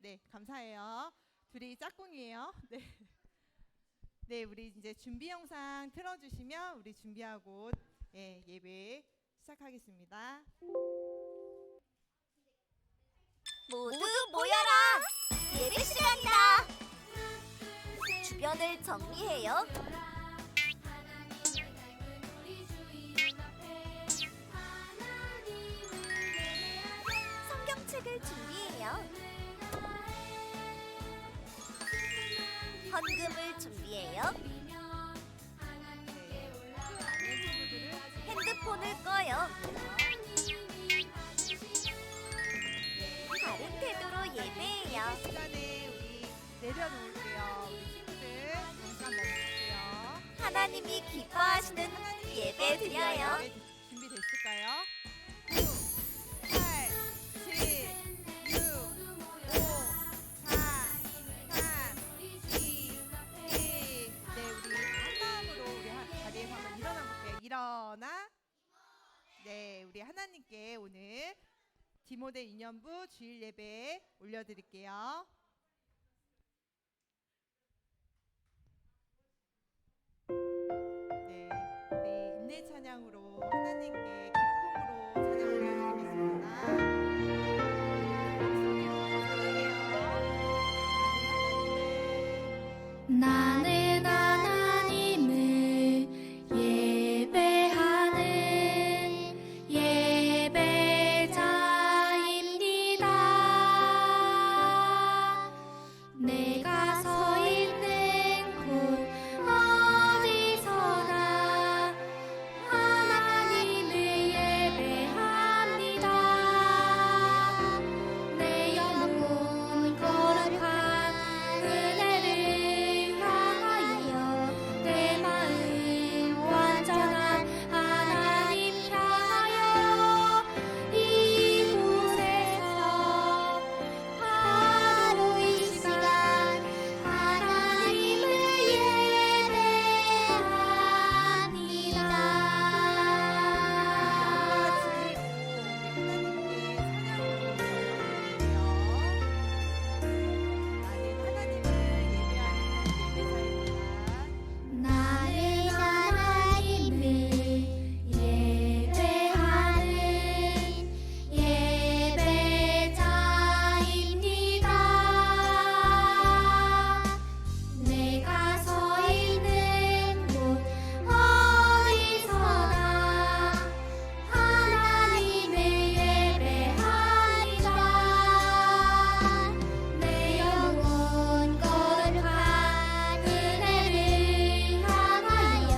네, 감사해요. 둘이 짝꿍이에요. 네. 네, 우리 이제 준비 영상 틀어주시면 우리 준비하고 예배 시작하겠습니다. 모두 모여라! 예배 시간이다! 주변을 정리해요. 성경책을 준비해요. 헌금을 준비해요. 핸드폰을 꺼요. 바른 태도로 예배해요. 시간에 우리 내려놓을게요. 우리 친구들 잠깐 멈출게요. 하나님이 기뻐하시는 예배 드려요. 준비됐을까요? 9, 8, 7, 6, 5, 4, 3, 2, 1. 네, 우리 한 마음으로 우리 자리에서 한번 일어나 볼게요. 일어나. 네, 우리 하나님께 오늘 디모데 유년부 주일 예배 올려드릴게요. 네, 우리 인내 찬양으로 하나님께 기쁨으로 찬양 올려드리겠습니다. 나는 하나님을 예배하는 예배자입니다. 내가 서 있는 곳 어디서나 하나님을 예배합니다. 내 영혼 거룩한 은혜를 향하여 내 마음 완전한 하나님 향하여 이곳에서 바로 이 시간 하나님을 예배합니다. 나는 하나님을 예배하는 예배자입니다. 내가 서 있는 곳 어디서나 하나님을 예배합니다. 내 영혼 거룩한 은혜를 향하여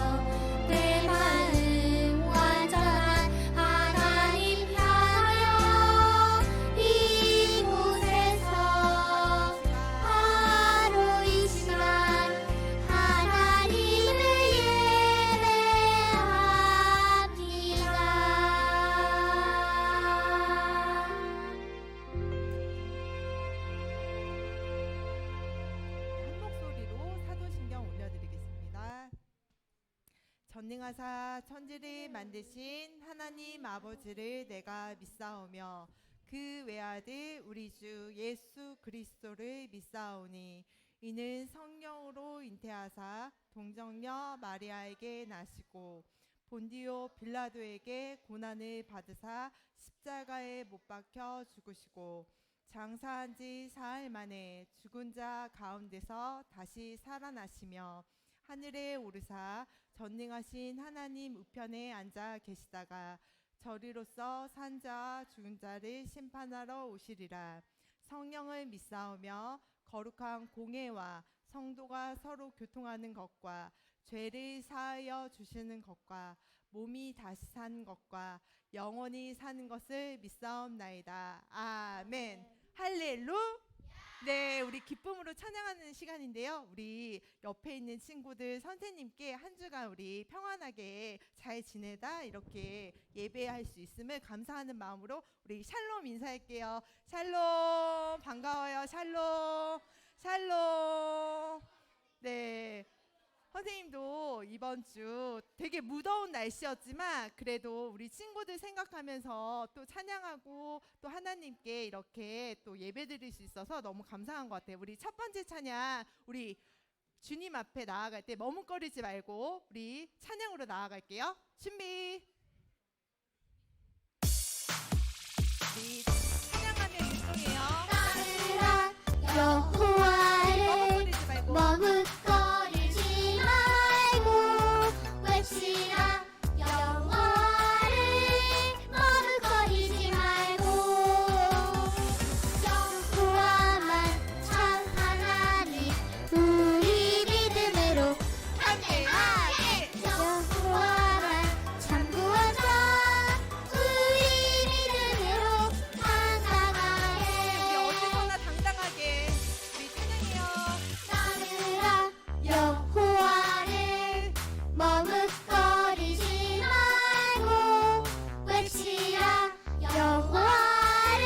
내 마음 완전한 하나님 향하여 이곳에서 바로 이 시간 하나님을 예배합니다. 한 목소리로 사도신경 올려드리겠습니다. 전능하사 천지를 만드신 하나님 아버지를 내가 믿사오며 그 외아들 우리 주 예수 그리스도를 믿사오니 이는 성령으로 잉태하사 동정녀 마리아에게 나시고 본디오 빌라도에게 고난을 받으사 십자가에 못 박혀 죽으시고 장사한 지 사흘 만에 죽은 자 가운데서 다시 살아나시며 하늘에 오르사 전능하신 하나님 우편에 앉아 계시다가 저리로서 산 자와 죽은 자를 심판하러 오시리라. 성령을 믿사오며 거룩한 공회와 성도가 서로 교통하는 것과 죄를 사하여 주시는 것과 몸이 다시 사는 것과 영원히 사는 것을 믿사옵나이다. 아멘. 할렐루야. 네, 우리 기쁨으로 찬양하는 시간인데요. 우리 옆에 있는 친구들 선생님께 한 주간 우리 평안하게 잘 지내다 이렇게 예배할 수 있음을 감사하는 마음으로 우리 샬롬 인사할게요. 샬롬, 반가워요. 샬롬, 샬롬. 네, 선생님도 이번 이번 주 되게 무더운 날씨였지만 그래도 우리 친구들 생각하면서 또 찬양하고 또 하나님께 이렇게 또 예배드릴 수 있어서 너무 감사한 것 같아요. 우리 첫 번째 찬양, 우리 주님 앞에 나아갈 때 머뭇거리지 말고 우리 찬양으로 나아갈게요. 준비. 우리 찬양하면 율동해요. 따르라 여호와를 머뭇거리지 말고. 머뭇거리지 말고 외치라 여호와를 머뭇거리지 말고 여호와만 참 하나님 우리 믿음으로 함께하게. 여호와만 참 구원자 우리 믿음으로 우리 당당하게 어디서나 당당하게 우리 찬양해요. 따르라 여호와를 머뭇거리지 말고 외치라 여호와를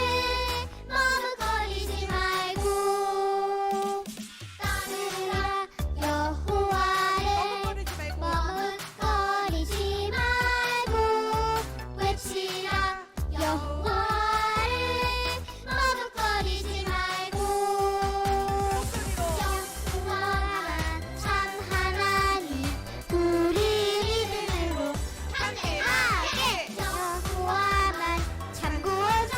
머뭇거리지 말고 따르라 여호와를 머뭇거리지 말고. 머뭇거리지 말고 외치라 여호와를 머뭇거리지 말고 여호와만 참 하나님 우리 믿음으로 함께하게. 여호와만 참 구원자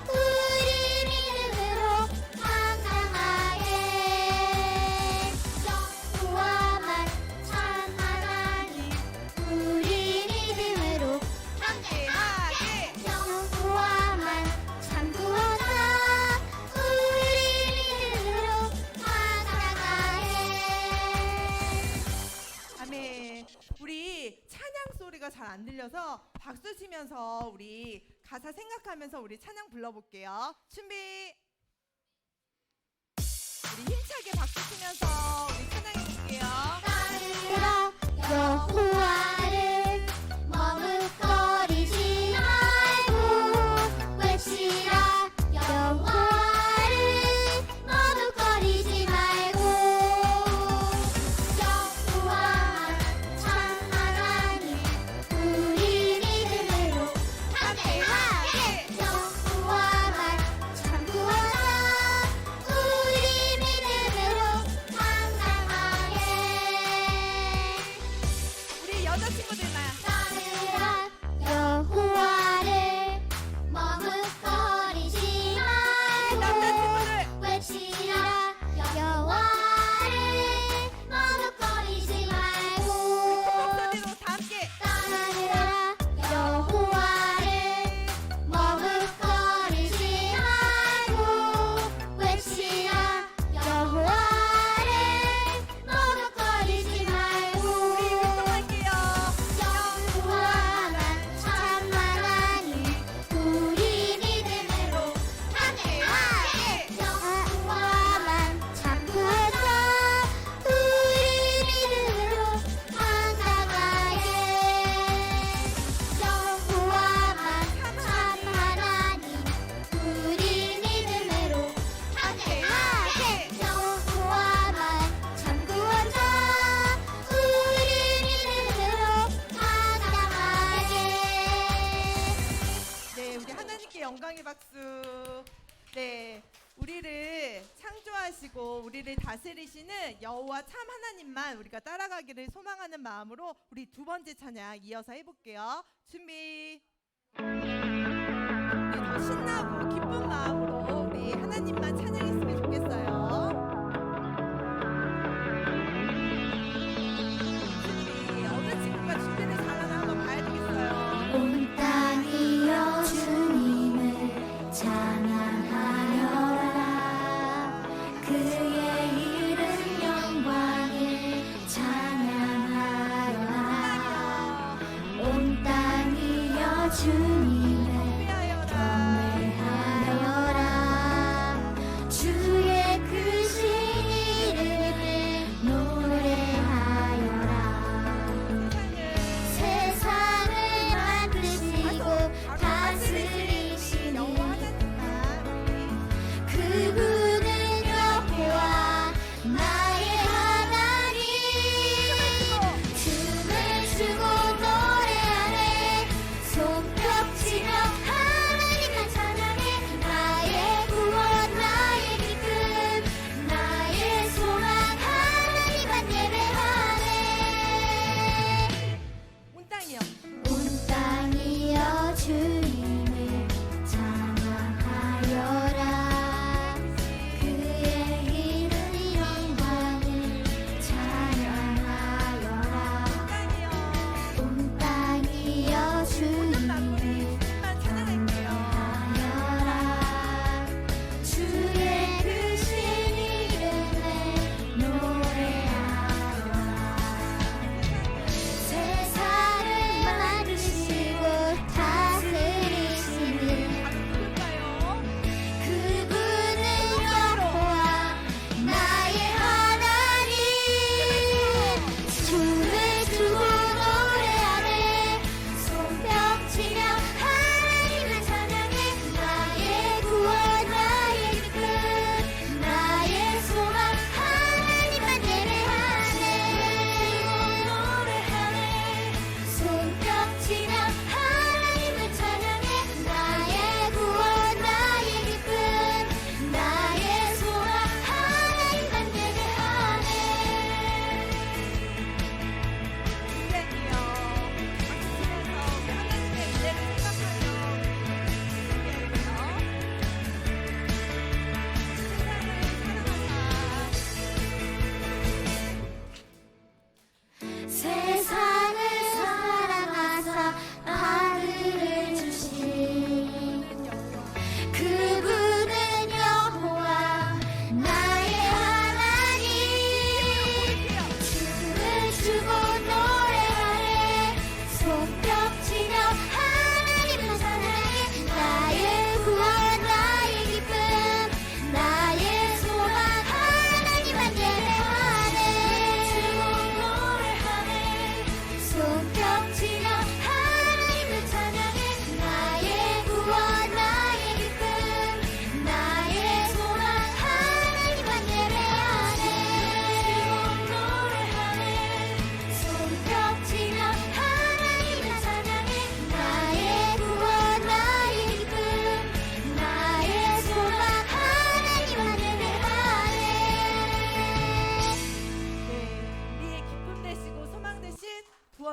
우리 믿음으로 당당하게 여호와만 참 하나님 우리 믿음으로 함께하게. 여호와만 참 구원자 우리 믿음으로 당당하게 아멘. 우리 찬양 소리가 잘 안 들려서 박수 치면서 우리 가사 생각하면서 우리 찬양 불러볼게요. 준비. 우리 힘차게 박수 치면서 우리 찬양해 볼게요. 따르라 여호와를 머뭇거리지 말고 외치라 여호와를 머뭇거리지 말고 여호와만 참 하나님 우리 믿음으로 함께하게. 여호와만 참 구원자 우리 믿음으로 당당하게 우리 여자친구들만. 따르라 여호와를 머뭇거리지 말고 남자친구들. 외치라 여호와를 머뭇거리지 말고 목소리로 다 함께. 따르라 여호와를 머뭇거리지 말고 외치라 여호와를 머뭇거리지 말고 우리 율동할게요. 여호와만 참 하나님 우리 믿음으로 함께하게. 여호와만 참 구원자 우리 믿음으로 당당하게 여호와만 참 하나님 우리 믿음으로 함께하게. 여호와만 참 구원자 우리 믿음으로 당당하게 네, 우리 하나님께 영광의 박수. 네, 우리를 창조하시고 우리를 다스리시는 여호와 참 하나님만 우리가 따라가기를 소망하는 마음으로 우리 두 번째 찬양 이어서 해볼게요. 준비. 우리 더 신나고 기쁜 마음으로 우리 하나님만 찬양했으면 좋겠어요. 준비. 어느 친구가 준비를 잘하나 한번 봐야 되겠어요. 온 땅이여 주님을 찬양하여라 그의 이름 영광을 찬양하여라 온 땅이여 주님을 경배하여라 주의 크신 이름을 노래하여라 세상을 만드시고 다스리시는 그분은 여호와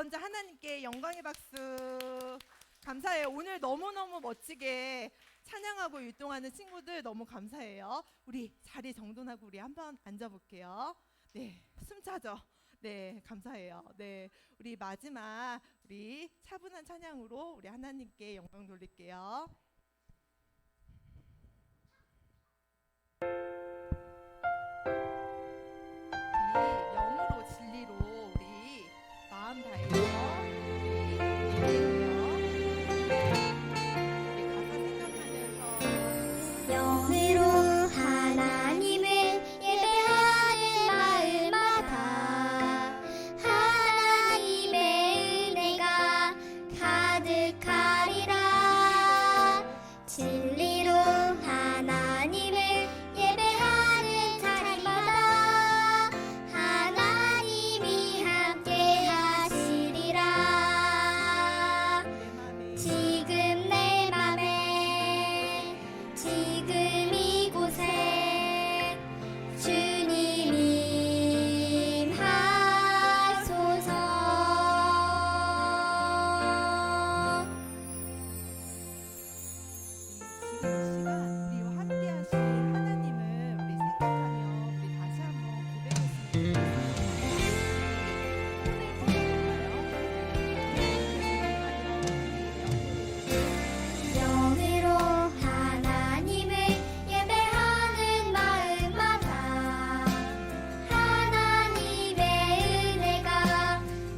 먼저 하나님께 영광의 박수. 감사해요. 오늘 너무너무 멋지게 찬양하고 율동하는 친구들 너무 감사해요. 우리 자리 정돈하고 우리 한번 앉아볼게요. 네, 숨차죠. 네, 감사해요. 네, 우리 마지막 우리 차분한 찬양으로 우리 하나님께 영광 돌릴게요. 우리 영으로 진리로 우리 마음 다해서 우리 예배해요. 우리 가사 생각하면서 영으로 하나님을 예배하는 마음마다 하나님의 은혜가 가득하리라. 진리로 하나님을 예배하는 자리마다 하나님이 함께 하시리라. 내 맘에 지금 이곳에 주님 임하소서. 지금 이 시간 우리와 함께 하실 하나님을 우리 생각하며 우리 다시 한번 고백했으면 좋겠어요. 영으로 하나님을 예배하는 마음마다 하나님의 은혜가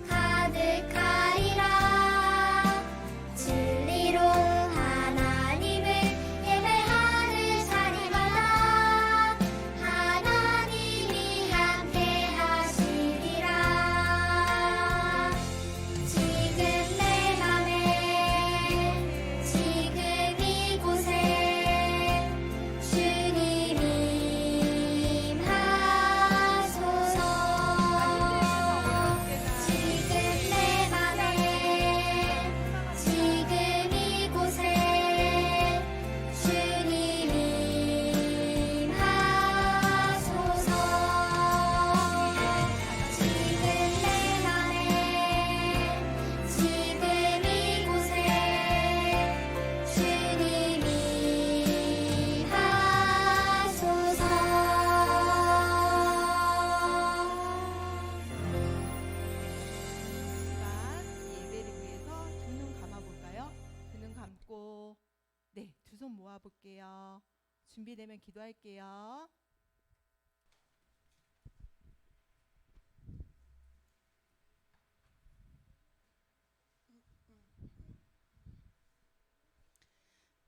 가득하리라. 진리로 하나님을 예배하는 자리마다 하나님이 함께 하시리라. 지금 내 맘에 지금 이곳에 주님 임하소서. 지금 내 맘에 지금 이곳에 주님 임하소서. 지금 내 맘에 지금 이곳에 주님 임하소서. 예배를 위해서 두 눈 감아볼까요? 두 눈 감고 네, 두 손 모아볼게요. 준비되면 기도할게요.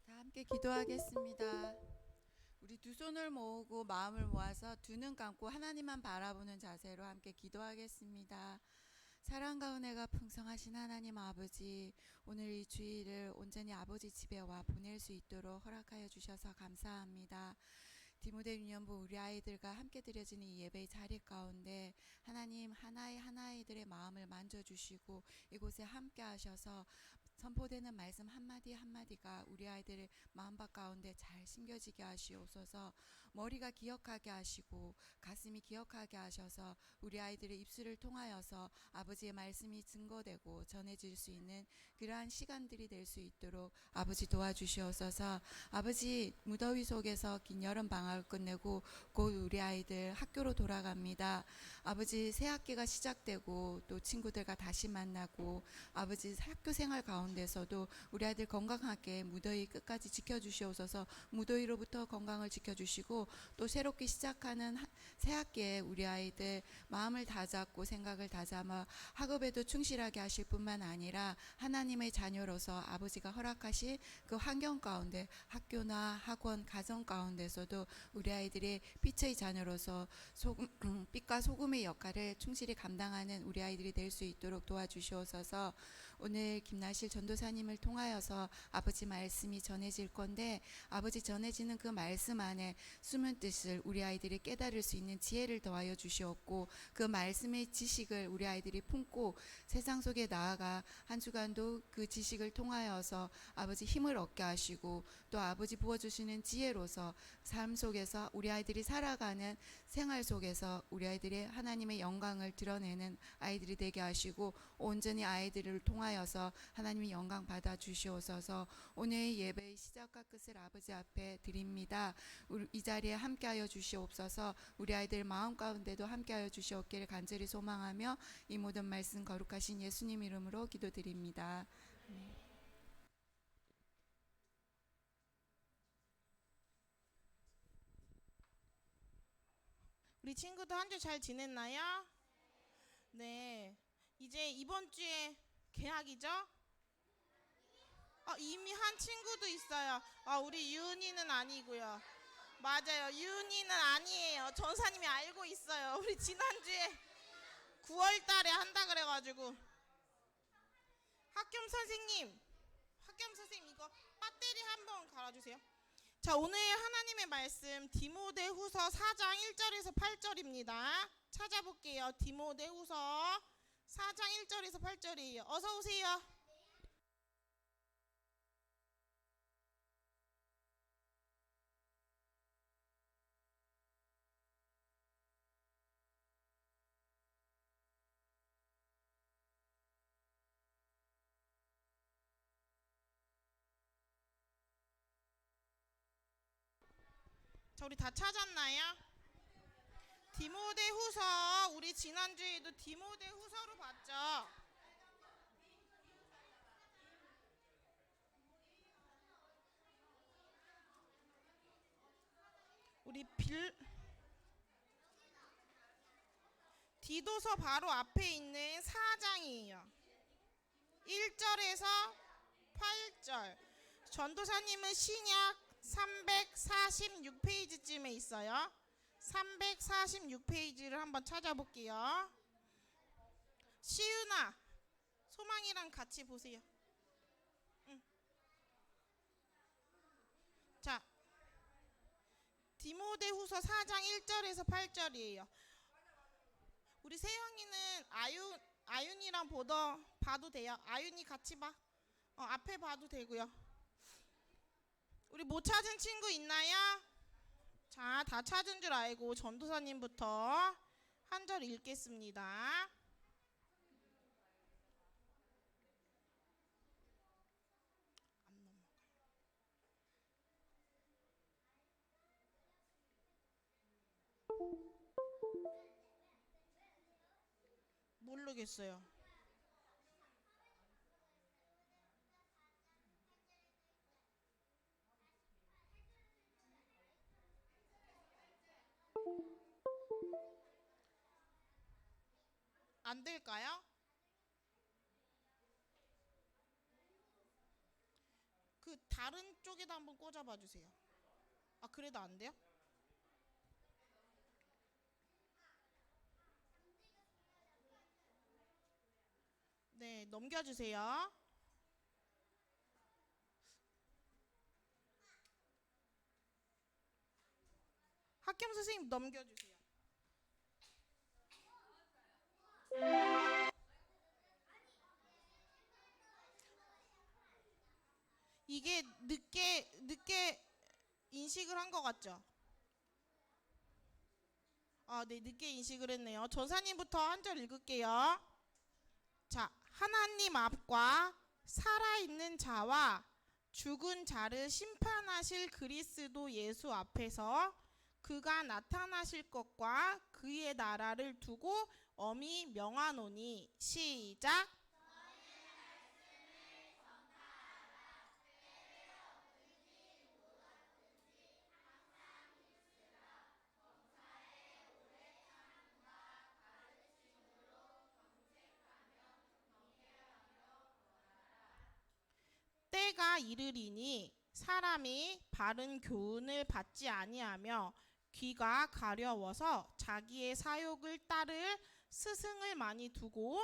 다 함께 기도하겠습니다. 우리 두 손을 모으고 마음을 모아서 두 눈 감고 하나님만 바라보는 자세로 함께 기도하겠습니다. 사랑과 은혜가 풍성하신 하나님 아버지, 오늘 이 주일을 온전히 아버지 집에 와 보낼 수 있도록 허락하여 주셔서 감사합니다. 디모데 유년부 우리 아이들과 함께 드려지는 이 예배의 자리 가운데 하나님 하나의 하나이들의 마음을 만져주시고 이곳에 함께 하셔서 선포되는 말씀 한마디 한마디가 우리 아이들의 마음밭 가운데 잘 심겨지게 하시옵소서. 머리가 기억하게 하시고 가슴이 기억하게 하셔서 우리 아이들의 입술을 통하여서 아버지의 말씀이 증거되고 전해질 수 있는 그러한 시간들이 될 수 있도록 아버지 도와주시옵소서. 아버지 무더위 속에서 긴 여름 방학을 끝내고 곧 우리 아이들 학교로 돌아갑니다. 아버지 새 학기가 시작되고 또 친구들과 다시 만나고 아버지 학교 생활 가운데서도 우리 아이들 건강하게 무더위 끝까지 지켜주시옵소서. 무더위로부터 건강을 지켜주시고 또 새롭게 시작하는 새 학기에 우리 아이들 마음을 다잡고 생각을 다잡아 학업에도 충실하게 하실 뿐만 아니라 하나님의 자녀로서 아버지가 허락하신 그 환경 가운데 학교나 학원, 가정 가운데서도 우리 아이들이 빛의 자녀로서 빛과 소금의 역할을 충실히 감당하는 우리 아이들이 될 수 있도록 도와주시옵소서. 오늘 김나실 전도사님을 통하여서 아버지 말씀이 전해질 건데 아버지 전해지는 그 말씀 안에 숨은 뜻을 우리 아이들이 깨달을 수 있는 지혜를 더하여 주시옵고 그 말씀의 지식을 우리 아이들이 품고 세상 속에 나아가 한 주간도 그 지식을 통하여서 아버지 힘을 얻게 하시고 또 아버지 부어주시는 지혜로서 삶 속에서 우리 아이들이 살아가는 생활 속에서 우리 아이들이 하나님의 영광을 드러내는 아이들이 되게 하시고 온전히 아이들을 통하여서 하나님의 영광 받아 주시옵소서. 오늘 예배의 시작과 끝을 아버지 앞에 드립니다. 이 자리에 함께하여 주시옵소서. 우리 아이들 마음 가운데도 함께하여 주시옵기를 간절히 소망하며 이 모든 말씀 거룩하신 예수님 이름으로 기도드립니다. 우리 친구들 한 주 잘 지냈나요? 네. 이제 이번 주에 개학이죠? 이미 한 친구도 있어요. 우리 유은이는 아니고요. 맞아요. 유은이는 아니에요. 전사님이 알고 있어요. 우리 지난주에 9월 달에 한다 그래가지고. 학겸 선생님 이거 배터리 한번 갈아주세요. 자, 오늘 하나님의 말씀 디모데후서 4장 1절에서 8절입니다. 찾아볼게요. 디모데후서 4장 1절에서 8절이에요. 어서 오세요. 자, 우리 다 찾았나요? 디모데후서 우리 지난주에도 디모데후서로 봤죠? 우리 디도서 바로 앞에 있는 4장이에요. 1절에서 8절. 전도사님은 신약 346페이지쯤에 있어요. 346페이지를 한번 찾아볼게요. 시윤아, 소망이랑 같이 보세요. 응. 자, 디모데후서 4장 1절에서 8절이에요. 우리 세영이는 아윤이랑 봐도 돼요. 아윤이 같이 봐. 앞에 봐도 되고요. 우리 못 찾은 친구 있나요? 자, 다 찾은 줄 알고 전도사님부터 한 절 읽겠습니다. 모르겠어요. 안 될까요? 그 다른 쪽에다 한번 꽂아봐 주세요. 그래도 안 돼요? 네, 넘겨주세요. 학겸 선생님 넘겨주세요. 이게 늦게 인식을 한 것 같죠? 네, 늦게 인식을 했네요. 전사님부터 한 절 읽을게요. 자, 하나님 앞과 살아있는 자와 죽은 자를 심판하실 그리스도 예수 앞에서 그가 나타나실 것과 그의 나라를 두고 엄히 명하노니. 시작. 때가 이르리니 사람이 바른 교훈을 받지 아니하며 귀가 가려워서 자기의 사욕을 따를 스승을 많이 두고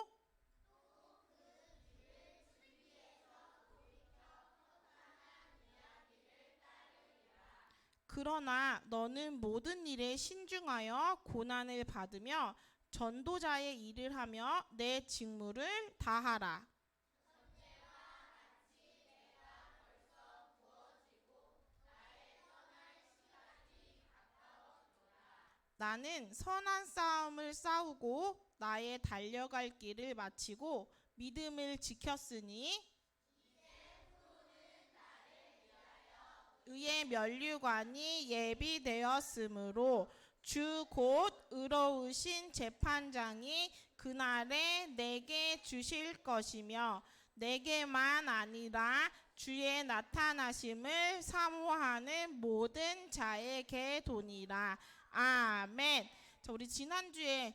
그러나 너는 모든 일에 신중하여 고난을 받으며 전도자의 일을 하며 내 직무를 다하라. 나는 선한 싸움을 싸우고 나의 달려갈 길을 마치고 믿음을 지켰으니 의의 면류관이 예비되었으므로 주 곧 의로우신 재판장이 그날에 내게 주실 것이며 내게만 아니라 주의 나타나심을 사모하는 모든 자에게 도니라. 아멘. 자, 우리 지난주에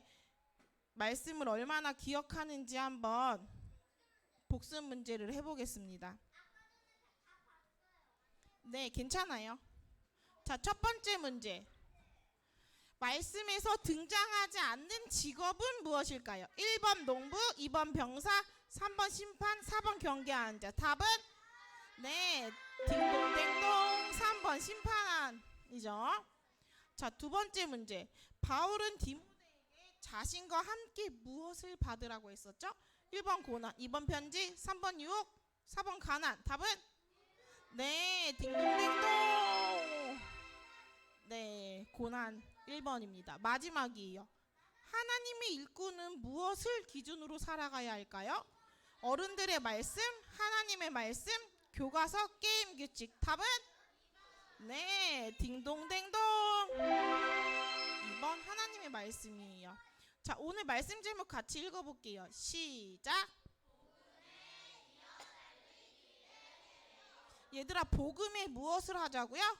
말씀을 얼마나 기억하는지 한번 복습 문제를 해보겠습니다. 네, 괜찮아요. 자, 첫 번째 문제. 말씀에서 등장하지 않는 직업은 무엇일까요? 1번 농부, 2번 병사, 3번 심판, 4번 경계하는 자. 답은 네, 딩동댕동 3번 심판이죠. 자, 두 번째 문제. 바울은 디모데에게 자신과 함께 무엇을 받으라고 했었죠? 1번 고난, 2번 편지, 3번 유혹, 4번 가난. 답은 네, 딩동댕동. 네, 고난 1번입니다. 마지막이에요. 하나님의 일꾼은 무엇을 기준으로 살아가야 할까요? 어른들의 말씀, 하나님의 말씀, 교과서, 게임 규칙. 답은 네, 딩동댕동 2번 하나님의 말씀이에요. 자, 오늘 말씀 제목 같이 읽어볼게요. 시작. 얘들아, 복음에 무엇을 하자고요?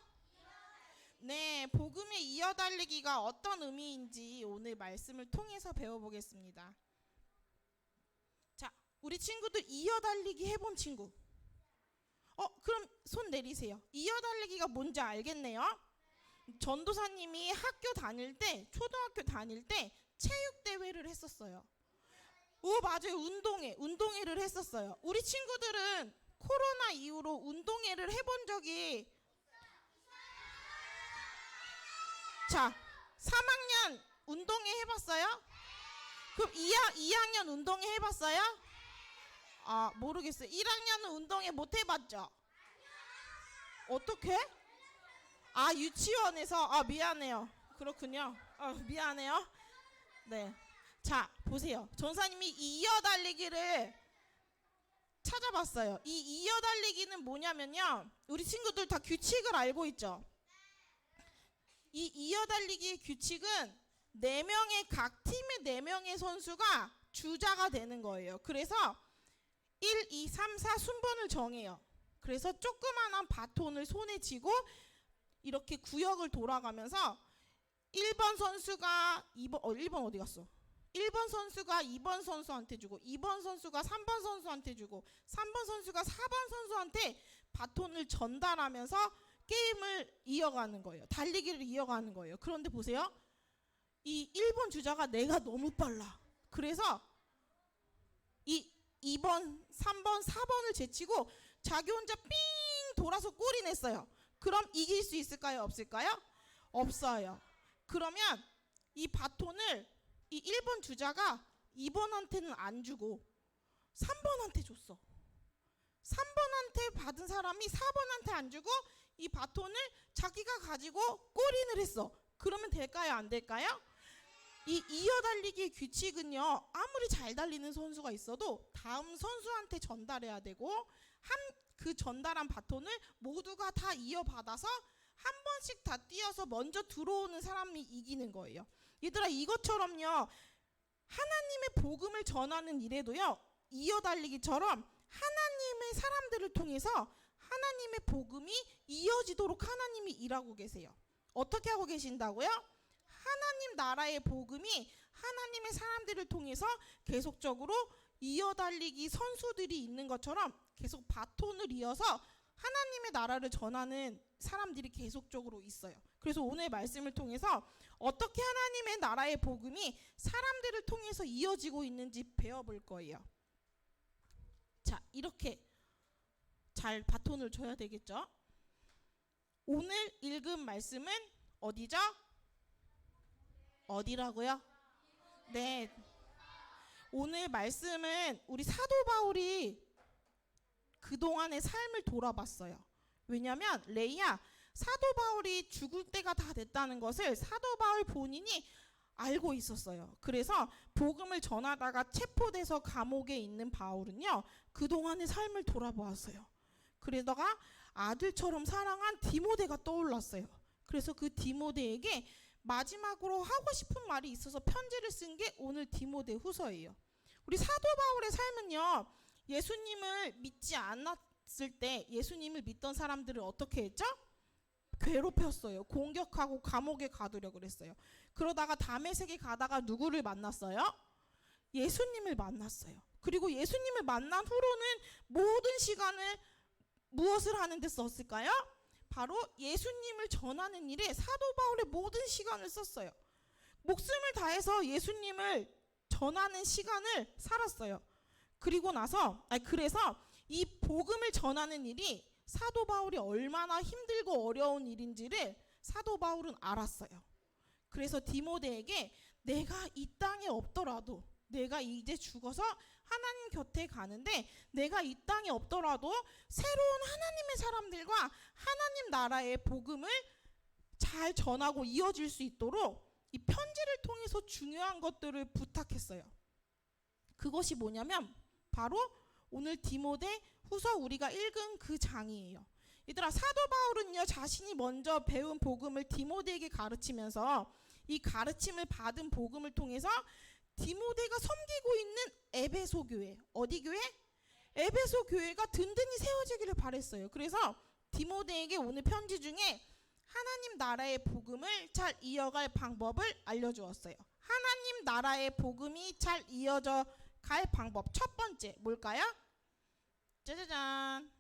네, 복음의 이어달리기가 어떤 의미인지 오늘 말씀을 통해서 배워보겠습니다. 자, 우리 친구들 이어달리기 해본 친구? 그럼 손 내리세요. 이어달리기가 뭔지 알겠네요. 전도사님이 학교 다닐 때, 초등학교 다닐 때 체육대회를 했었어요. 오, 맞아요. 운동회를 했었어요. 우리 친구들은 코로나 이후로 운동회를 해본 적이 자, 3학년 운동회 해봤어요? 그럼 2학년 운동회 해봤어요? 아, 모르겠어요. 1학년은 운동회 못 해봤죠? 어떻게? 아, 유치원에서? 아, 미안해요. 그렇군요. 미안해요. 네. 자, 보세요. 전사님이 이어달리기를 찾아봤어요. 이 이어달리기는 뭐냐면요. 우리 친구들 다 규칙을 알고 있죠? 이 이어달리기의 규칙은 4명의 각 팀의 4명의 선수가 주자가 되는 거예요. 그래서 1, 2, 3, 4 순번을 정해요. 그래서 조그만한 바톤을 손에 쥐고 이렇게 구역을 돌아가면서 1번 선수가 1번 어디 갔어? 1번 선수가 2번 선수한테 주고 2번 선수가 3번 선수한테 주고 3번 선수가 4번 선수한테 바톤을 전달하면서 게임을 이어가는 거예요. 달리기를 이어가는 거예요. 그런데 보세요. 이 1번 주자가 내가 너무 빨라. 그래서 이 2번, 3번, 4번을 제치고 자기 혼자 삥 돌아서 골이 냈어요. 그럼 이길 수 있을까요? 없을까요? 없어요. 그러면 이 바톤을 이 1번 주자가 2번한테는 안 주고 3번한테 줬어. 3번한테 받은 사람이 4번한테 안 주고 이 바톤을 자기가 가지고 골인을 했어. 그러면 될까요? 안 될까요? 이 이어달리기의 규칙은요. 아무리 잘 달리는 선수가 있어도 다음 선수한테 전달해야 되고 그 전달한 바톤을 모두가 다 이어받아서 한 번씩 다 뛰어서 먼저 들어오는 사람이 이기는 거예요. 얘들아, 이것처럼요. 하나님의 복음을 전하는 일에도요. 이어달리기처럼 하나님의 사람들을 통해서 하나님의 복음이 이어지도록 하나님이 일하고 계세요. 어떻게 하고 계신다고요? 하나님 나라의 복음이 하나님의 사람들을 통해서 계속적으로 이어달리기 선수들이 있는 것처럼 계속 바톤을 이어서 하나님의 나라를 전하는 사람들이 계속적으로 있어요. 그래서 오늘 말씀을 통해서 어떻게 하나님의 나라의 복음이 사람들을 통해서 이어지고 있는지 배워볼 거예요. 자, 이렇게 잘 바톤을 줘야 되겠죠? 오늘 읽은 말씀은 어디죠? 어디라고요? 네. 오늘 말씀은 우리 사도 바울이 그동안의 삶을 돌아봤어요. 왜냐하면 레이야, 사도 바울이 죽을 때가 다 됐다는 것을 사도 바울 본인이 알고 있었어요. 그래서 복음을 전하다가 체포돼서 감옥에 있는 바울은요, 그동안의 삶을 돌아보았어요. 그러다가 아들처럼 사랑한 디모데가 떠올랐어요. 그래서 그 디모데에게 마지막으로 하고 싶은 말이 있어서 편지를 쓴 게 오늘 디모데 후서예요. 우리 사도 바울의 삶은요, 예수님을 믿지 않았을 때 예수님을 믿던 사람들을 어떻게 했죠? 괴롭혔어요. 공격하고 감옥에 가두려고 그랬어요. 그러다가 다메섹에 가다가 누구를 만났어요? 예수님을 만났어요. 그리고 예수님을 만난 후로는 모든 시간을 무엇을 하는 데 썼을까요? 바로 예수님을 전하는 일에 사도 바울의 모든 시간을 썼어요. 목숨을 다해서 예수님을 전하는 시간을 살았어요. 그래서 이 복음을 전하는 일이 사도 바울이 얼마나 힘들고 어려운 일인지를 사도 바울은 알았어요. 그래서 디모데에게 내가 이 땅에 없더라도, 내가 이제 죽어서 하나님 곁에 가는데 내가 이 땅에 없더라도 새로운 하나님의 사람들과 하나님 나라의 복음을 잘 전하고 이어질 수 있도록 이 편지를 통해서 중요한 것들을 부탁했어요. 그것이 뭐냐면 바로 오늘 디모데 후서 우리가 읽은 그 장이에요. 얘들아, 사도 바울은요, 자신이 먼저 배운 복음을 디모데에게 가르치면서 이 가르침을 받은 복음을 통해서 디모데가 섬기고 있는 에베소 교회, 어디 교회? 에베소 교회가 든든히 세워지기를 바랬어요. 그래서 디모데에게 오늘 편지 중에 하나님 나라의 복음을 잘 이어갈 방법을 알려주었어요. 하나님 나라의 복음이 잘 이어져 갈 방법, 첫 번째 뭘까요? 짜자잔,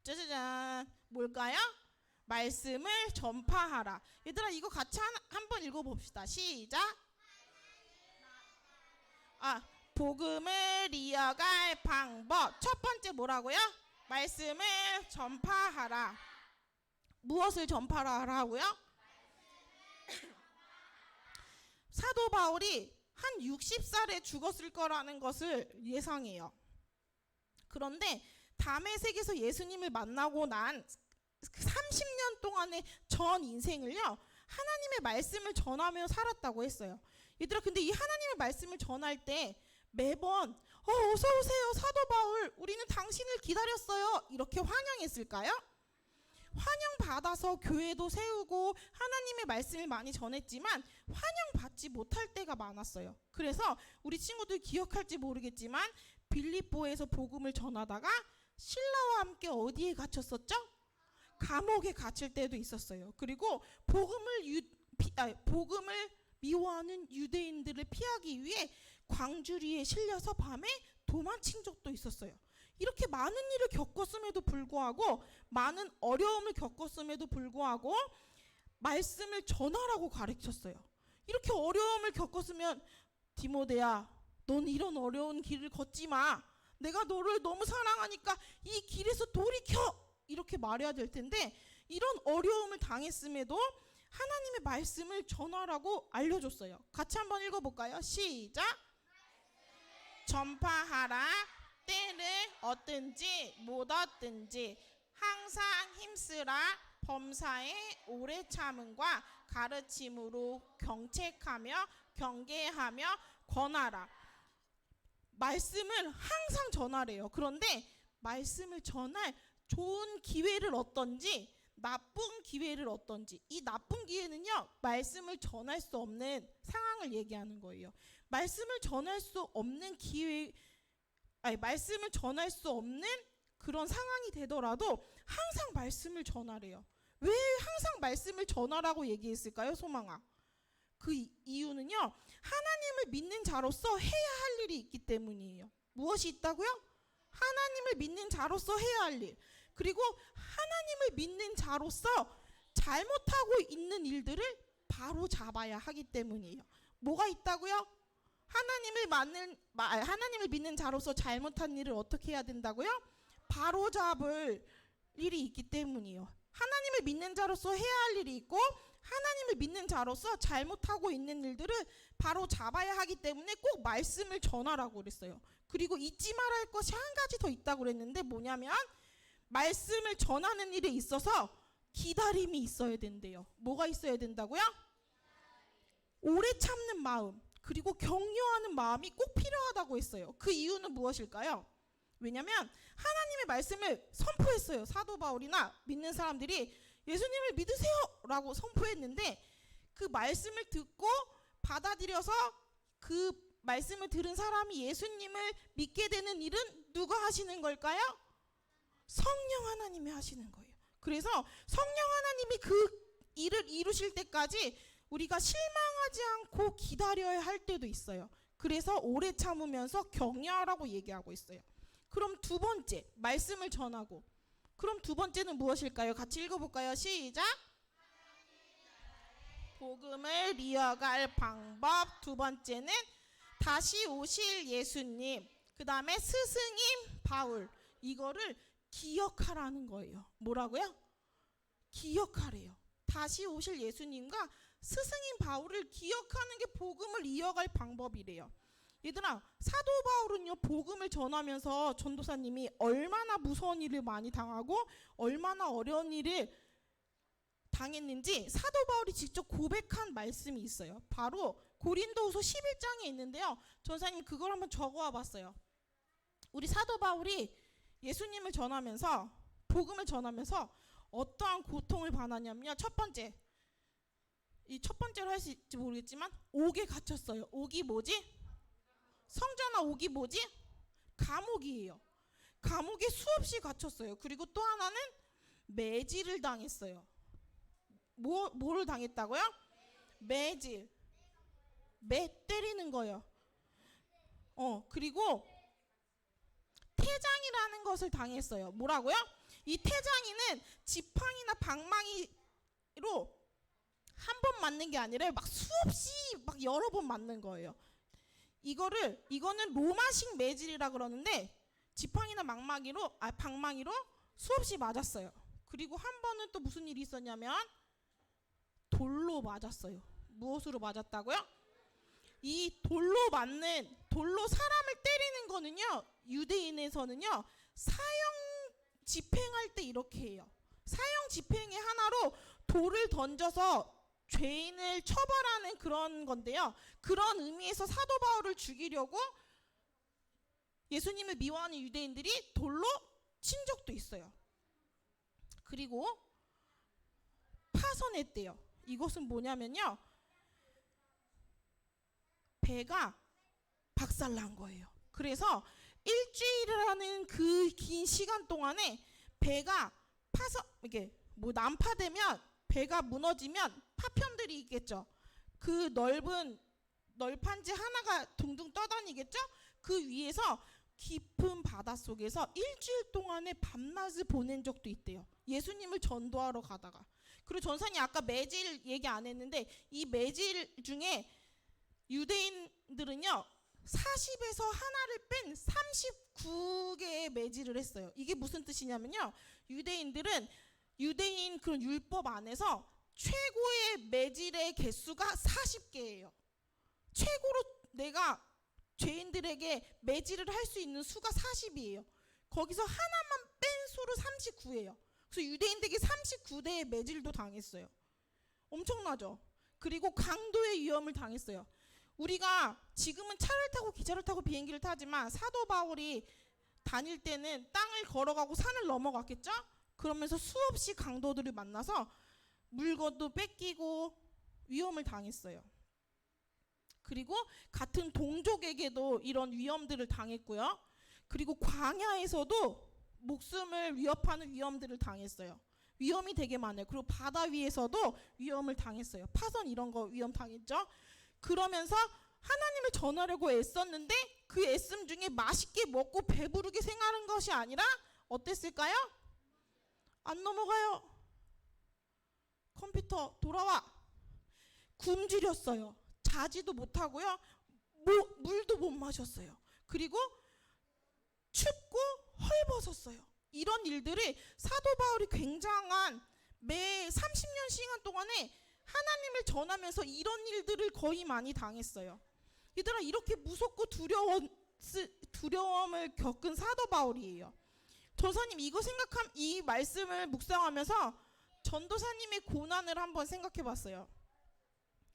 짜자잔, 뭘까요? 말씀을 전파하라. 얘들아, 이거 같이 한번 읽어봅시다. 시작. 복음을 이어갈 방법. 첫 번째 뭐라고요? 말씀을 전파하라. 무엇을 전파하라고요? 사도 바울이 한 60살에 죽었을 거라는 것을 예상해요. 그런데 다메섹에서 예수님을 만나고 난 30년 동안의 전 인생을요, 하나님의 말씀을 전하며 살았다고 했어요. 얘들아, 근데 이 하나님의 말씀을 전할 때 매번 어서 오세요 사도 바울, 우리는 당신을 기다렸어요, 이렇게 환영했을까요? 환영받아서 교회도 세우고 하나님의 말씀을 많이 전했지만 환영받지 못할 때가 많았어요. 그래서 우리 친구들 기억할지 모르겠지만 빌립보에서 복음을 전하다가 신라와 함께 어디에 갇혔었죠? 감옥에 갇힐 때도 있었어요. 그리고 복음을 미워하는 유대인들을 피하기 위해 광주리에 실려서 밤에 도망친 적도 있었어요. 이렇게 많은 일을 겪었음에도 불구하고, 많은 어려움을 겪었음에도 불구하고 말씀을 전하라고 가르쳤어요. 이렇게 어려움을 겪었으면 디모데야, 넌 이런 어려운 길을 걷지 마. 내가 너를 너무 사랑하니까 이 길에서 돌이켜, 이렇게 말해야 될 텐데 이런 어려움을 당했음에도 하나님의 말씀을 전하라고 알려줬어요. 같이 한번 읽어볼까요? 시작. 전파하라. 때를 얻든지 못 얻든지 항상 힘쓰라. 범사에 오래 참음과 가르침으로 경책하며 경계하며 권하라. 말씀을 항상 전하래요. 그런데 말씀을 전할 좋은 기회를 얻든지 나쁜 기회를 얻든지, 이 나쁜 기회는요, 말씀을 전할 수 없는 상황을 얘기하는 거예요. 말씀을 전할 수 없는 말씀을 전할 수 없는 그런 상황이 되더라도 항상 말씀을 전하래요. 왜 항상 말씀을 전하라고 얘기했을까요, 소망아? 그 이유는요, 하나님을 믿는 자로서 해야 할 일이 있기 때문이에요. 무엇이 있다고요? 하나님을 믿는 자로서 해야 할 일. 그리고 하나님을 믿는 자로서 잘못하고 있는 일들을 바로 잡아야 하기 때문이에요. 뭐가 있다고요? 하나님을 믿는 자로서 잘못한 일을 어떻게 해야 된다고요? 바로 잡을 일이 있기 때문이에요. 하나님을 믿는 자로서 해야 할 일이 있고 하나님을 믿는 자로서 잘못하고 있는 일들을 바로 잡아야 하기 때문에 꼭 말씀을 전하라고 그랬어요. 그리고 잊지 말아야 할 것이 한 가지 더 있다고 그랬는데 뭐냐면 말씀을 전하는 일에 있어서 기다림이 있어야 된대요. 뭐가 있어야 된다고요? 오래 참는 마음, 그리고 격려하는 마음이 꼭 필요하다고 했어요. 그 이유는 무엇일까요? 왜냐하면 하나님의 말씀을 선포했어요. 사도 바울이나 믿는 사람들이 예수님을 믿으세요 라고 선포했는데 그 말씀을 듣고 받아들여서 그 말씀을 들은 사람이 예수님을 믿게 되는 일은 누가 하시는 걸까요? 성령 하나님이 하시는 거예요. 그래서 성령 하나님이 그 일을 이루실 때까지 우리가 실망하지 않고 기다려야 할 때도 있어요. 그래서 오래 참으면서 격려하라고 얘기하고 있어요. 그럼 두 번째, 말씀을 전하고. 그럼 두 번째는 무엇일까요? 같이 읽어볼까요? 시작. 복음을 이어갈 방법. 두 번째는 다시 오실 예수님, 그 다음에 스승님 바울. 이거를 기억하라는 거예요. 뭐라고요? 기억하래요. 다시 오실 예수님과 스승인 바울을 기억하는 게 복음을 이어갈 방법이래요. 얘들아, 사도 바울은요 복음을 전하면서 전도사님이 얼마나 무서운 일을 많이 당하고 얼마나 어려운 일을 당했는지 사도 바울이 직접 고백한 말씀이 있어요. 바로 고린도후서 11장에 있는데요. 전사님 그걸 한번 적어와 봤어요. 우리 사도 바울이 예수님을 전하면서 복음을 전하면서 어떠한 고통을 받았냐면요. 첫 번째, 이 첫 번째로 할 수 있을지 모르겠지만 옥에 갇혔어요. 옥이 뭐지? 성전아, 옥이 뭐지? 감옥이에요. 감옥에 수없이 갇혔어요. 그리고 또 하나는 매질을 당했어요. 뭐를 당했다고요? 매질. 매 때리는 거예요. 그리고 태장이라는 것을 당했어요. 뭐라고요? 이 태장이는 지팡이나 방망이로 한 번 맞는 게 아니라 막 수없이 막 여러 번 맞는 거예요. 이거는 로마식 매질이라 그러는데 지팡이나 방망이로 수없이 맞았어요. 그리고 한 번은 또 무슨 일이 있었냐면 돌로 맞았어요. 무엇으로 맞았다고요? 이 돌로 사람을 때리는 거는요, 유대인에서는요 사형 집행할 때 이렇게 해요. 사형 집행의 하나로 돌을 던져서 죄인을 처벌하는 그런 건데요. 그런 의미에서 사도 바울을 죽이려고 예수님을 미워하는 유대인들이 돌로 친 적도 있어요. 그리고 파선했대요. 이것은 뭐냐면요, 배가 박살난 거예요. 그래서 일주일이라는 그 긴 시간 동안에 배가 난파되면, 배가 무너지면 파편들이 있겠죠. 그 널판지 하나가 둥둥 떠다니겠죠. 그 위에서 깊은 바닷속에서 일주일 동안의 밤낮을 보낸 적도 있대요. 예수님을 전도하러 가다가. 그리고 전사님 아까 매질 얘기 안 했는데 이 매질 중에 유대인들은요 40에서 하나를 뺀 39개의 매질을 했어요. 이게 무슨 뜻이냐면요, 유대인 그런 율법 안에서 최고의 매질의 개수가 40개예요. 최고로 내가 죄인들에게 매질을 할 수 있는 수가 40이에요. 거기서 하나만 뺀 수로 39예요. 그래서 유대인들에게 39대의 매질도 당했어요. 엄청나죠? 그리고 강도의 위험을 당했어요. 우리가 지금은 차를 타고 기차를 타고 비행기를 타지만 사도 바울이 다닐 때는 땅을 걸어가고 산을 넘어갔겠죠? 그러면서 수없이 강도들을 만나서 물건도 뺏기고 위험을 당했어요. 그리고 같은 동족에게도 이런 위험들을 당했고요. 그리고 광야에서도 목숨을 위협하는 위험들을 당했어요. 위험이 되게 많아요. 그리고 바다 위에서도 위험을 당했어요. 파선 이런 거 위험 당했죠. 그러면서 하나님을 전하려고 애썼는데 그 애씀 중에 맛있게 먹고 배부르게 생활하는 것이 아니라 어땠을까요? 안 넘어가요. 컴퓨터 돌아와. 굶주렸어요. 자지도 못하고요. 물도 못 마셨어요. 그리고 춥고 헐벗었어요. 이런 일들이 사도 바울이 굉장한 매 30년 시간 동안에 하나님을 전하면서 이런 일들을 거의 많이 당했어요. 얘들아, 이렇게 무섭고 두려움을 겪은 사도 바울이에요. 전사님, 이 말씀을 묵상하면서 전도사님의 고난을 한번 생각해 봤어요.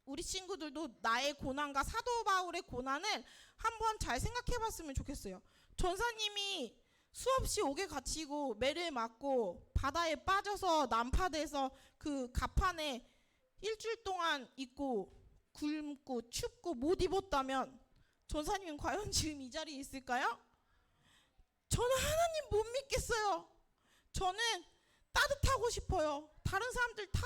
우리 친구들도 나의 고난과 사도 바울의 고난을 한번 잘 생각해 봤으면 좋겠어요. 전사님이 수없이 옥에 갇히고 매를 맞고 바다에 빠져서 난파돼서 그 갑판에 일주일 동안 있고 굶고 춥고 못 입었다면 전사님은 과연 지금 이 자리에 있을까요? 저는 하나님 못 믿겠어요. 저는 따뜻하고 싶어요. 다른 사람들 다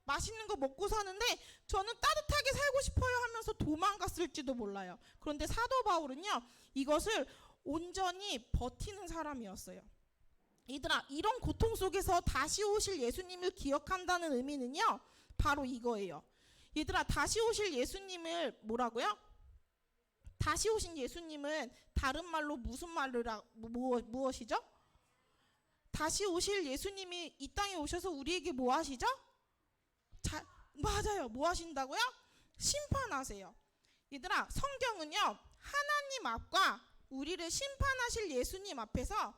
맛있는 거 먹고 사는데 저는 따뜻하게 살고 싶어요 하면서 도망갔을지도 몰라요. 그런데 사도 바울은요, 이것을 온전히 버티는 사람이었어요. 얘들아, 이런 고통 속에서 다시 오실 예수님을 기억한다는 의미는요, 바로 이거예요. 얘들아, 다시 오실 예수님을 뭐라고요? 다시 오신 예수님은 다른 말로 무슨 무엇이죠? 다시 오실 예수님이 이 땅에 오셔서 우리에게 뭐 하시죠? 맞아요. 뭐 하신다고요? 심판하세요. 얘들아, 성경은요, 하나님 앞과 우리를 심판하실 예수님 앞에서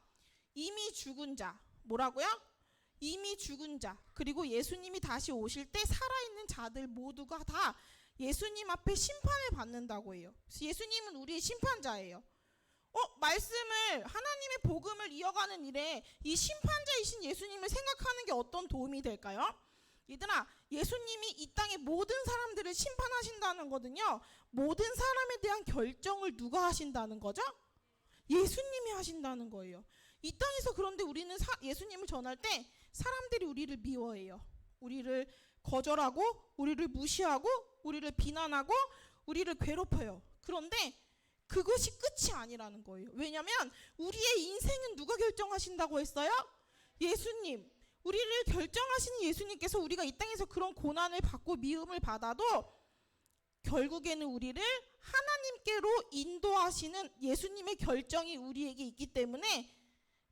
이미 죽은 자, 뭐라고요? 이미 죽은 자, 그리고 예수님이 다시 오실 때 살아있는 자들 모두가 다 예수님 앞에 심판을 받는다고 해요. 예수님은 우리의 심판자예요. 말씀을, 하나님의 복음을 이어가는 일에 이 심판자이신 예수님을 생각하는 게 어떤 도움이 될까요? 얘들아, 예수님이 이 땅의 모든 사람들을 심판하신다는 거는요, 모든 사람에 대한 결정을 누가 하신다는 거죠? 예수님이 하신다는 거예요. 이 땅에서 그런데 우리는 예수님을 전할 때 사람들이 우리를 미워해요. 우리를 거절하고, 우리를 무시하고, 우리를 비난하고, 우리를 괴롭혀요. 그런데 그것이 끝이 아니라는 거예요. 왜냐하면 우리의 인생은 누가 결정하신다고 했어요? 예수님. 우리를 결정하시는 예수님께서 우리가 이 땅에서 그런 고난을 받고 미움을 받아도 결국에는 우리를 하나님께로 인도하시는 예수님의 결정이 우리에게 있기 때문에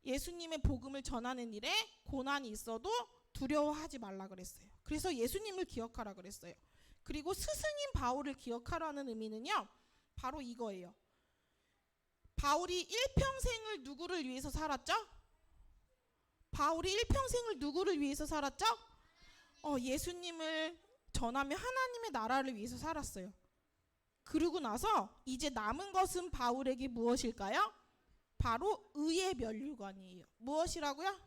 예수님의 복음을 전하는 일에 고난이 있어도 두려워하지 말라 그랬어요. 그래서 예수님을 기억하라 그랬어요. 그리고 스승인 바울을 기억하라는 의미는요, 바로 이거예요. 바울이 일평생을 누구를 위해서 살았죠? 바울이 일평생을 누구를 위해서 살았죠? 예수님을 전하며 하나님의 나라를 위해서 살았어요. 그러고 나서 이제 남은 것은 바울에게 무엇일까요? 바로 의의 면류관이에요. 무엇이라고요?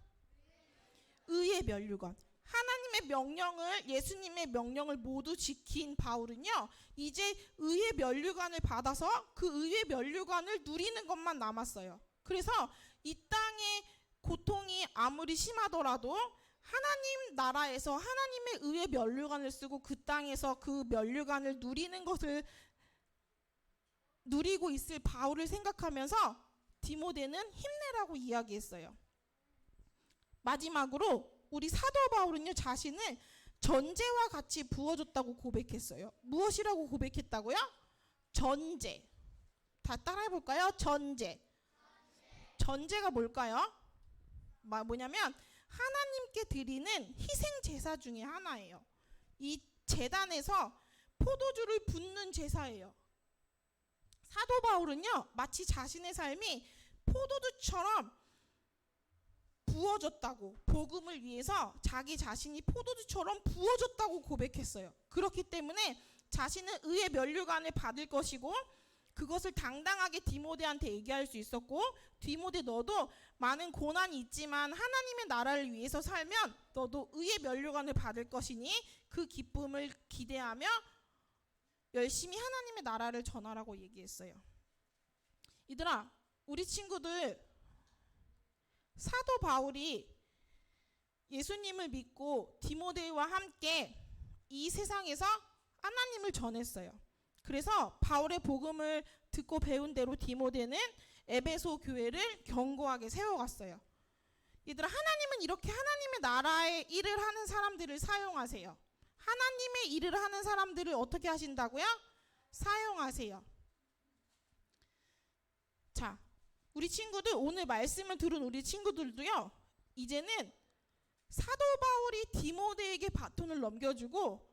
의의 면류관. 하나님의 명령을, 예수님의 명령을 모두 지킨 바울은요, 이제 의의 면류관을 받아서 그 의의 면류관을 누리는 것만 남았어요. 그래서 이 땅의 고통이 아무리 심하더라도 하나님 나라에서 하나님의 의의 면류관을 쓰고 그 땅에서 그 면류관을 누리는 것을 누리고 있을 바울을 생각하면서 디모데는 힘내라고 이야기했어요. 마지막으로 우리 사도 바울은요, 자신을 전제와 같이 부어줬다고 고백했어요. 무엇이라고 고백했다고요? 전제. 다 따라해볼까요? 전제. 전제가 뭘까요? 뭐냐면 하나님께 드리는 희생 제사 중에 하나예요. 이 제단에서 포도주를 붓는 제사예요. 사도 바울은요, 마치 자신의 삶이 포도주처럼 부어졌다고, 복음을 위해서 자기 자신이 포도주처럼 부어졌다고 고백했어요. 그렇기 때문에 자신은 의의 면류관을 받을 것이고 그것을 당당하게 디모데한테 얘기할 수 있었고, 디모데 너도 많은 고난이 있지만 하나님의 나라를 위해서 살면 너도 의의 면류관을 받을 것이니 그 기쁨을 기대하며 열심히 하나님의 나라를 전하라고 얘기했어요. 얘들아, 우리 친구들, 사도 바울이 예수님을 믿고 디모데와 함께 이 세상에서 하나님을 전했어요. 그래서 바울의 복음을 듣고 배운 대로 디모데는 에베소 교회를 견고하게 세워갔어요. 얘들아, 하나님은 이렇게 하나님의 나라의 일을 하는 사람들을 사용하세요. 하나님의 일을 하는 사람들을 어떻게 하신다고요? 사용하세요. 자, 우리 친구들, 오늘 말씀을 들은 우리 친구들도요, 이제는 사도 바울이 디모데에게 바톤을 넘겨주고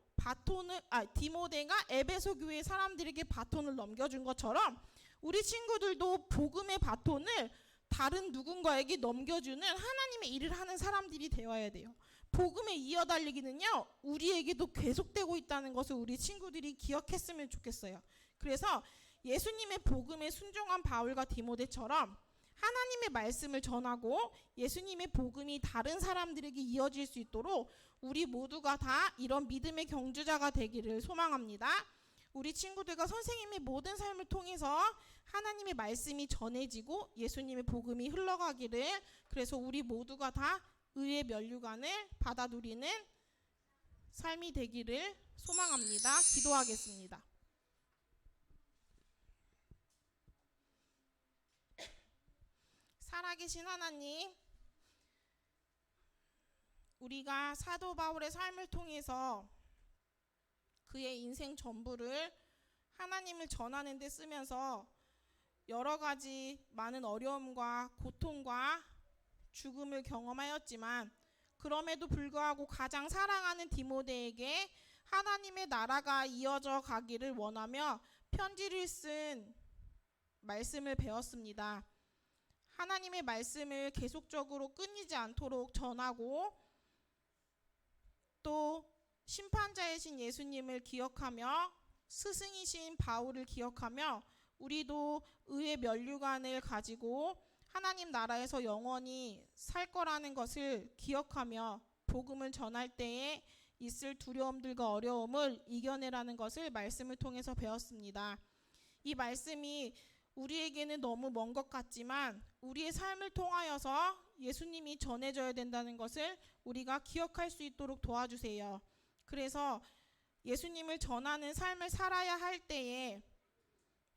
디모데가 에베소 교회 사람들에게 바톤을 넘겨준 것처럼 우리 친구들도 복음의 바톤을 다른 누군가에게 넘겨주는 하나님의 일을 하는 사람들이 되어야 돼요. 복음의 이어달리기는요, 우리에게도 계속되고 있다는 것을 우리 친구들이 기억했으면 좋겠어요. 그래서 예수님의 복음에 순종한 바울과 디모데처럼 하나님의 말씀을 전하고 예수님의 복음이 다른 사람들에게 이어질 수 있도록 우리 모두가 다 이런 믿음의 경주자가 되기를 소망합니다. 우리 친구들과 선생님의 모든 삶을 통해서 하나님의 말씀이 전해지고 예수님의 복음이 흘러가기를, 그래서 우리 모두가 다 의의 면류관을 받아 누리는 삶이 되기를 소망합니다. 기도하겠습니다. 살아계신 하나님, 우리가 사도 바울의 삶을 통해서 그의 인생 전부를 하나님을 전하는 데 쓰면서 여러 가지 많은 어려움과 고통과 죽음을 경험하였지만, 그럼에도 불구하고 가장 사랑하는 디모데에게 하나님의 나라가 이어져 가기를 원하며 편지를 쓴 말씀을 배웠습니다. 하나님의 말씀을 계속적으로 끊이지 않도록 전하고, 또 심판자이신 예수님을 기억하며 스승이신 바울을 기억하며 우리도 의의 면류관을 가지고 하나님 나라에서 영원히 살 거라는 것을 기억하며 복음을 전할 때에 있을 두려움들과 어려움을 이겨내라는 것을 말씀을 통해서 배웠습니다. 이 말씀이 우리에게는 너무 먼 것 같지만 우리의 삶을 통하여서 예수님이 전해져야 된다는 것을 우리가 기억할 수 있도록 도와주세요. 그래서 예수님을 전하는 삶을 살아야 할 때에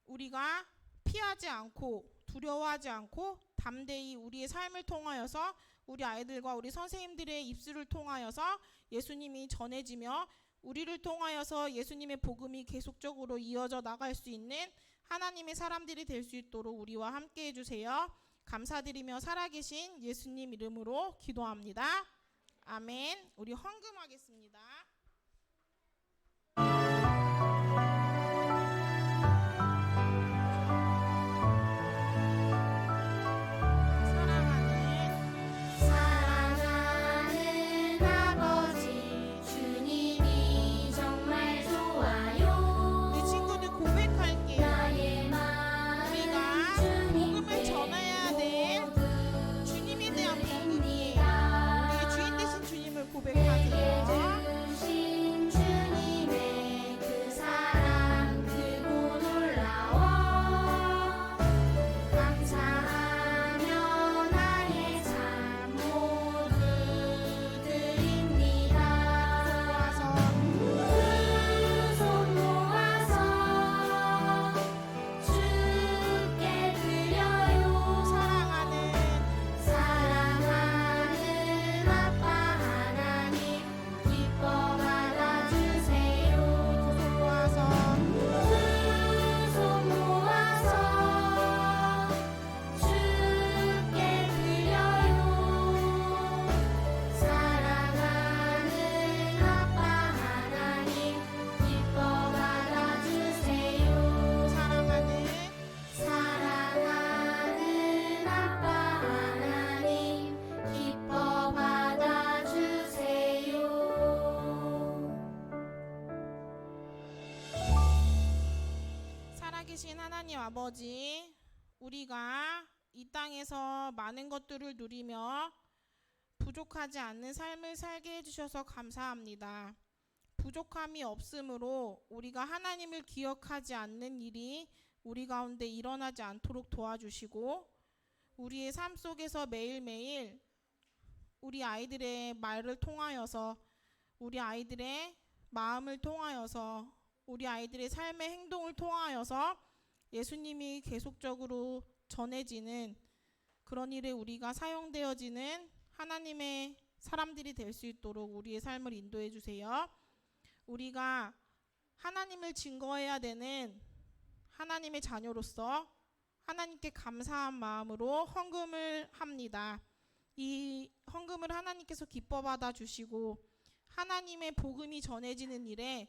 우리가 피하지 않고 두려워하지 않고 담대히 우리의 삶을 통하여서 우리 아이들과 우리 선생님들의 입술을 통하여서 예수님이 전해지며 우리를 통하여서 예수님의 복음이 계속적으로 이어져 나갈 수 있는 하나님의 사람들이 될 수 있도록 우리와 함께 해주세요. 감사드리며 살아계신 예수님 이름으로 기도합니다. 아멘. 우리 헌금하겠습니다. 사랑하는 아버지 주님이 정말 좋아요. 우리 친구들 고백할게요. 나의 마음 우리가 복음을 전해야 될 모두 주님에 대한 복음이에요. 드립니다. 우리 주인 되신 주님을 내게 고백하세요. 주신 주님의 그 사랑 크고 놀라워 감사하며 나의 삶 모두 드립니다. 두 손 모아서 주께 드려요. 사랑하는 아빠 하나님 기뻐 받아주세요. 두 손 모아서 주께 드려요. 사랑하는 아빠 하나님 기뻐 받아주세요. 사랑하는 아빠 하나님 기뻐 받아주세요. 살아계신 하나님 아버지, 우리가 이 땅에서 많은 것들을 누리며 부족하지 않는 삶을 살게 해주셔서 감사합니다. 부족함이 없으므로 우리가 하나님을 기억하지 않는 일이 우리 가운데 일어나지 않도록 도와주시고, 우리의 삶 속에서 매일매일 우리 아이들의 말을 통하여서, 우리 아이들의 마음을 통하여서, 우리 아이들의 삶의 행동을 통하여서 예수님이 계속적으로 전해지는 그런 일에 우리가 사용되어지는 하나님의 사람들이 될 수 있도록 우리의 삶을 인도해 주세요. 우리가 하나님을 증거해야 되는 하나님의 자녀로서 하나님께 감사한 마음으로 헌금을 합니다. 이 헌금을 하나님께서 기뻐 받아 주시고 하나님의 복음이 전해지는 일에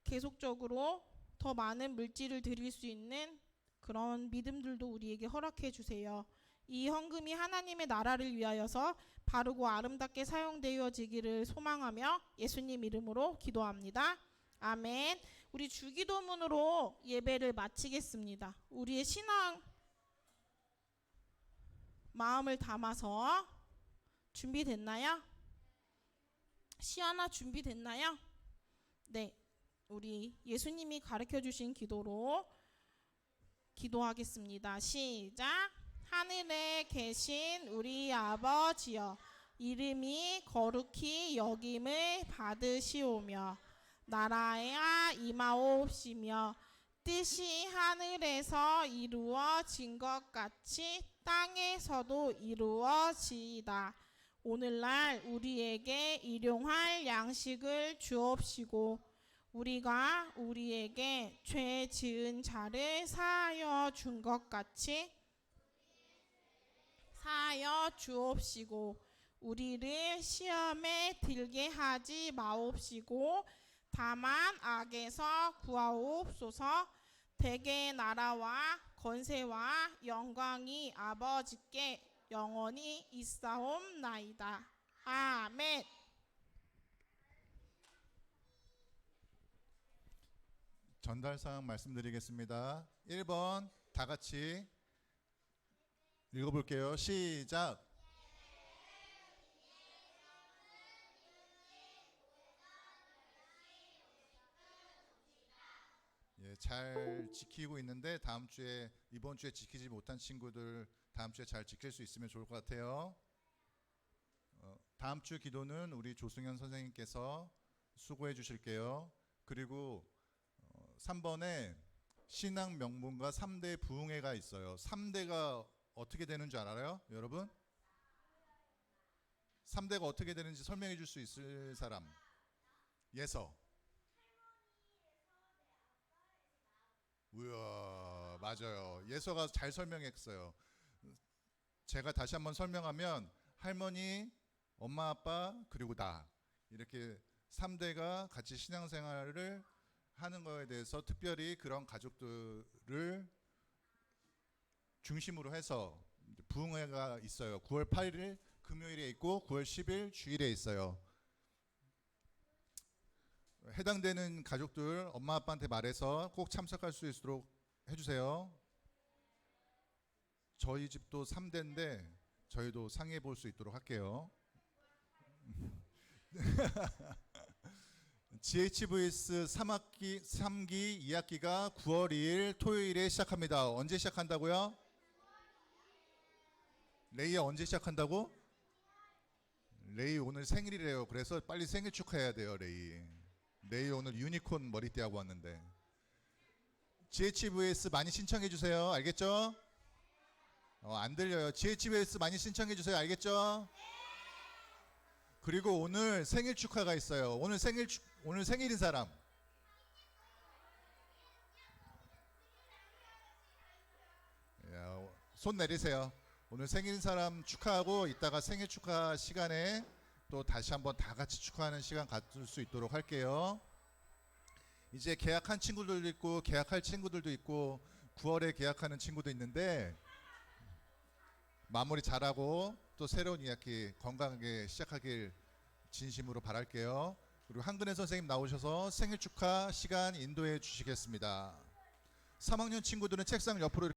계속적으로 더 많은 물질을 드릴 수 있는 그런 믿음들도 우리에게 허락해 주세요. 이 헌금이 하나님의 나라를 위하여서 바르고 아름답게 사용되어지기를 소망하며 예수님 이름으로 기도합니다. 아멘. 우리 주기도문으로 예배를 마치겠습니다. 우리의 신앙 마음을 담아서 준비됐나요? 시아나 준비됐나요? 네. 우리 예수님이 가르쳐 주신 기도로 기도하겠습니다. 시작. 하늘에 계신 우리 아버지여, 이름이 거룩히 여김을 받으시오며 나라가 임하옵시며 뜻이 하늘에서 이루어진 것 같이 땅에서도 이루어지이다. 오늘날 우리에게 일용할 양식을 주옵시고 우리가 우리에게 죄 지은 자를 사하여 준 것 같이 사하여 주옵시고 우리를 시험에 들게 하지 마옵시고 다만 악에서 구하옵소서. 대개의 나라와 권세와 영광이 아버지께 영원히 있사옵나이다. 아멘. 전달사항 말씀드리겠습니다. 1번 다 같이 읽어볼게요. 시작. 예, 잘 지키고 있는데 이번 주에 지키지 못한 친구들 다음 주에 잘 지킬 수 있으면 좋을 것 같아요. 다음 주 기도는 우리 조승현 선생님께서 수고해 주실게요. 그리고 3번에 신앙 명분과 3대 부흥회가 있어요. 3대가 어떻게 되는 줄 알아요? 여러분? 3대가 어떻게 되는지 설명해 줄 수 있을 사람? 예서. 우와, 맞아요. 예서가 잘 설명했어요. 제가 다시 한번 설명하면 할머니, 엄마, 아빠, 그리고 나 이렇게 3대가 같이 신앙생활을 하는 거에 대해서 특별히 그런 가족들을 중심으로 해서 부흥회가 있어요. 9월 8일 금요일에 있고 9월 10일 주일에 있어요. 해당되는 가족들 엄마 아빠한테 말해서 꼭 참석할 수 있도록 해주세요. 저희 집도 3대인데 저희도 상의해 볼 수 있도록 할게요. GHVS 3기 2학기가 9월 2일 토요일에 시작합니다. 언제 시작한다고요? 레이야 언제 시작한다고? 레이 오늘 생일이래요. 그래서 빨리 생일 축하해야 돼요. 레이 오늘 유니콘 머리띠하고 왔는데. GHVS 많이 신청해 주세요. 알겠죠? 안 들려요. GHVS 많이 신청해 주세요. 알겠죠? 그리고 오늘 생일 축하가 있어요. 오늘 생일인 사람. 손 내리세요. 오늘 생일인 사람 축하하고 이따가 생일 축하 시간에 또 다시 한번 다 같이 축하하는 시간 가질 수 있도록 할게요. 이제 계약한 친구들도 있고 계약할 친구들도 있고 9월에 계약하는 친구도 있는데 마무리 잘하고 또 새로운 2학기 건강하게 시작하길 진심으로 바랄게요. 그리고 한근혜 선생님 나오셔서 생일 축하 시간 인도해 주시겠습니다. 3학년 친구들은 책상 옆으로